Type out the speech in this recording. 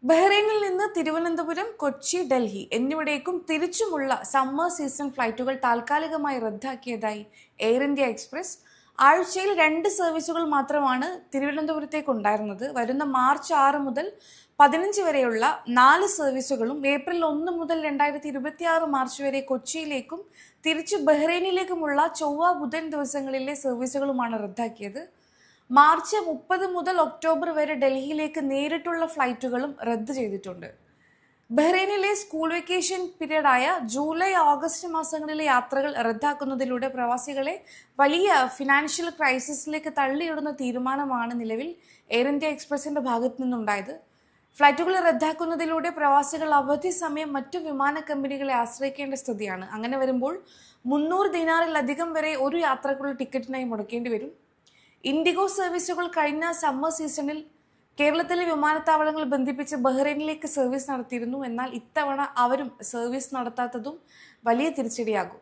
ബഹ്റൈനിൽ നിന്ന് Thiruvananthapuram, Kochi, Delhi എന്നിവിടേക്കും തിരിച്ചുമുള്ള summer season ഫ്ലൈറ്റുകൾ താൽക്കാലികമായി റദ്ദാക്കിയതായി air India express. ആഴ്ചയിൽ 2 സർവീസുകൾ മാത്രമാണ് തിരുവനന്തപുരത്തേക്ക് ഉണ്ടായിരുന്നത്. വരുന്ന മാർച്ച് 6 മുതൽ 15 വരെയുള്ള 4 സർവീസുകളും ഏപ്രിൽ 1 മുതൽ 2026 മാർച്ച് വരെ കൊച്ചിയിലേക്കും തിരിച്ച് ബഹ്റൈനിലേക്കുമുള്ള ചൊവ്വ, ബുധൻ ദിവസങ്ങളിലെ സർവീസുകളുമാണ് റദ്ദാക്കിയത്. മാർച്ച് 30 മുതൽ ഒക്ടോബർ വരെ ഡൽഹിയിലേക്ക് നേരിട്ടുള്ള ഫ്ലൈറ്റുകളും റദ്ദ് ചെയ്തിട്ടുണ്ട്. ബഹ്റൈനിലെ സ്കൂൾ വെക്കേഷൻ പീരീഡായ ജൂലൈ, ഓഗസ്റ്റ് മാസങ്ങളിലെ യാത്രകൾ റദ്ദാക്കുന്നതിലൂടെ പ്രവാസികളെ വലിയ ഫിനാൻഷ്യൽ ക്രൈസിസിലേക്ക് തള്ളിയിടുന്ന തീരുമാനമാണ് നിലവിൽ എയർ ഇന്ത്യ എക്സ്പ്രസിന്റെ ഭാഗത്തു നിന്നുണ്ടായത്. ഫ്ലൈറ്റുകൾ റദ്ദാക്കുന്നതിലൂടെ പ്രവാസികൾ അവധി സമയം മറ്റു വിമാന കമ്പനികളെ ആശ്രയിക്കേണ്ട സ്ഥിതിയാണ്. അങ്ങനെ വരുമ്പോൾ 300 ദിനാറിലധികം വരെ ഒരു യാത്രക്കുള്ള ടിക്കറ്റിനായി മുടക്കേണ്ടി വരും. ഇൻഡിഗോ സർവീസുകൾ കഴിഞ്ഞ സമ്മർ സീസണിൽ കേരളത്തിലെ വിമാനത്താവളങ്ങൾ ബന്ധിപ്പിച്ച് ബഹ്റൈനിലേക്ക് സർവീസ് നടത്തിയിരുന്നു. എന്നാൽ ഇത്തവണ അവരും സർവീസ് നടത്താത്തതും വലിയ തിരിച്ചടിയാകും.